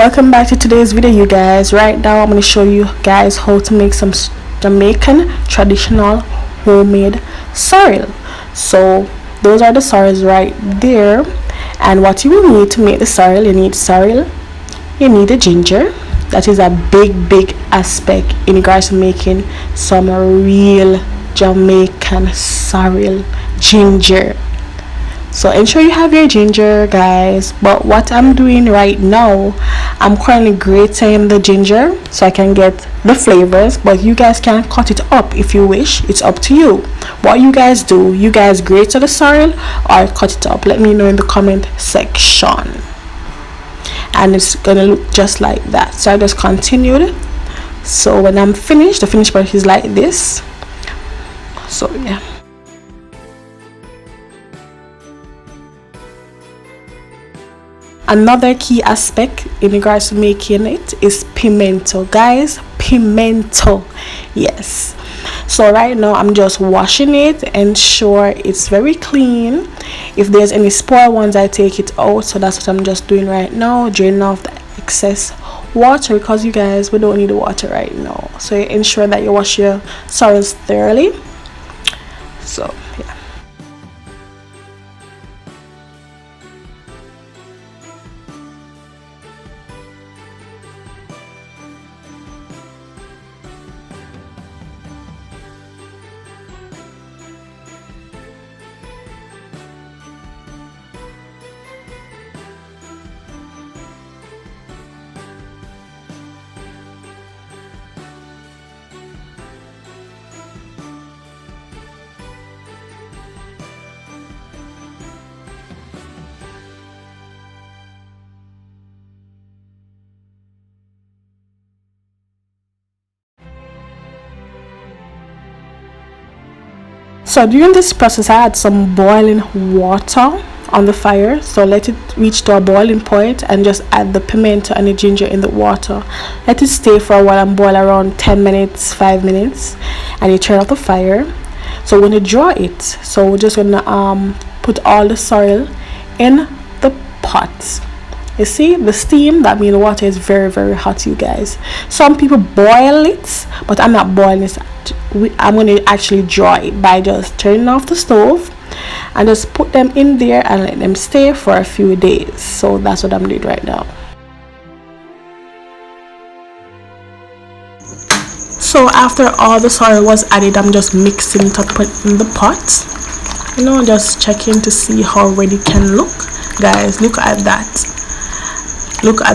Welcome back to today's video, you guys. Right now I'm going to show you guys how to make some Jamaican traditional homemade sorrel. So those are the sorrels right there, and what you will need to make the sorrel: you need sorrel, you need a ginger. That is a big aspect in regards to making some real Jamaican sorrel: ginger. So ensure you have your ginger, guys. But what I'm doing right now, I'm currently grating the ginger so I can get the flavors, but you guys can cut it up if you wish. It's up to you. What you guys do, you guys grate the sorrel or cut it up. Let me know in the comment section. And it's gonna look just like that. So I just continued. So when I'm finished, the finished part is like this. So yeah. Another key aspect in regards to making it is pimento, guys. Pimento, yes. So right now I'm just washing it, ensure it's very clean. If there's any spoiled ones, I take it out. So that's what I'm just doing right now, draining off the excess water, because you guys, we don't need the water right now. So ensure that you wash your sorrels thoroughly. So yeah. So during this process, I had some boiling water on the fire. So let it reach to a boiling point and just add the pimento and the ginger in the water. Let it stay for a while and boil around 10 minutes, 5 minutes, and you turn off the fire. So when you draw it, so we're just gonna put all the sorrel in the pot. You see the steam, that means the water is very hot, you guys. Some people boil it, but I'm not boiling it. I'm going to actually draw it by just turning off the stove and just put them in there and let them stay for a few days. So that's what I'm doing right now. So after all the sorrel was added, I'm just mixing it up in the pot, you know, just checking to see how ready it can look. Guys, look at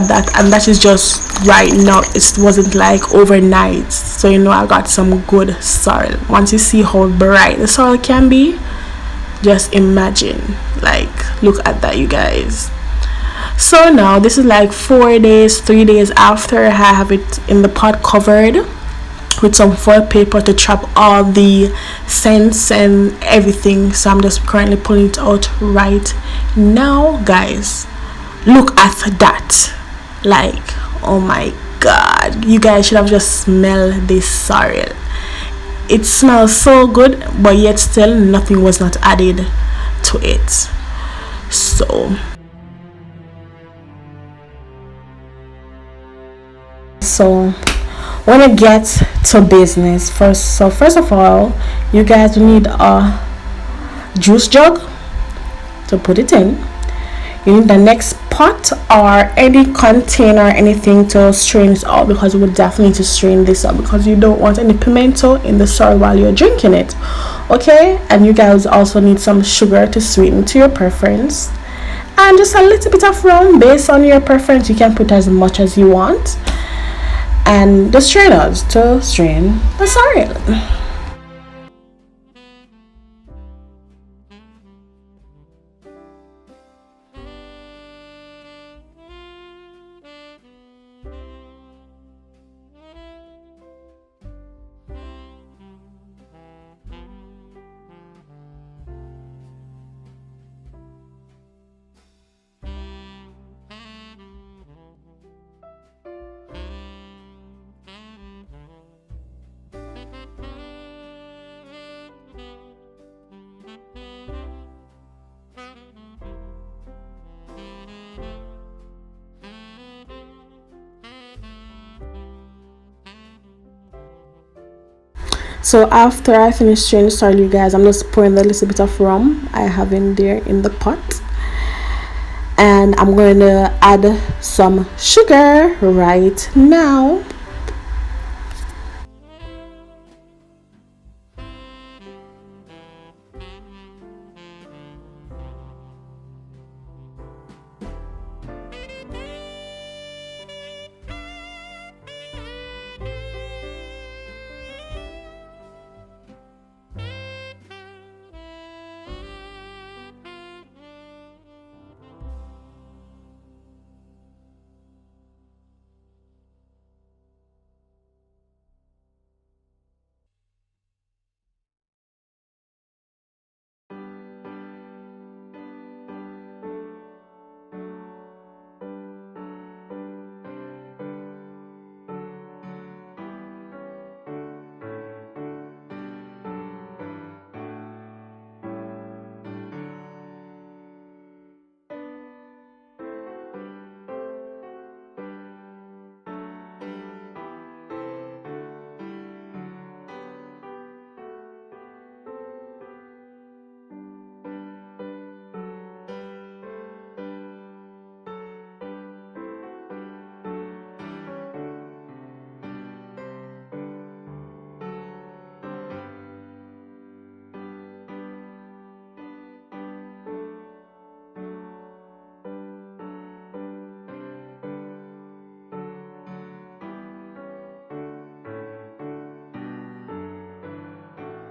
that, and that is just right now. It wasn't like overnight, so you know I got some good sorrel. Once you see how bright the sorrel can be, just imagine, like, look at that, you guys. So now this is like 3 days after I have it in the pot, covered with some foil paper to trap all the scents and everything. So I'm just currently pulling it out right now, guys. Look at that, like, oh my god, you guys should have just smelled this sorrel. It smells so good, but yet still nothing was not added to it. So when you get to business, first of all, you guys will need a juice jug to put it in. You need the next pot or any container, anything to strain it out, because you would definitely need to strain this out because you don't want any pimento in the sorrel while you're drinking it. Okay, and you guys also need some sugar to sweeten to your preference, and just a little bit of rum based on your preference. You can put as much as you want, and the strainers to strain the sorrel. So after I finish stirring the sorrel, you guys, I'm just pouring the little bit of rum I have in there in the pot, and I'm going to add some sugar right now.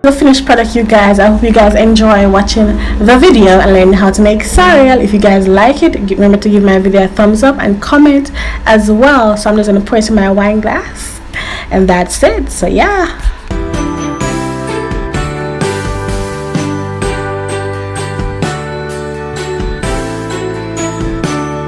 The finished product, you guys. I hope you guys enjoy watching the video and learning how to make sorrel. If you guys like it, remember to give my video a thumbs up and comment as well. So I'm just gonna pour it in my wine glass, and that's it. So yeah.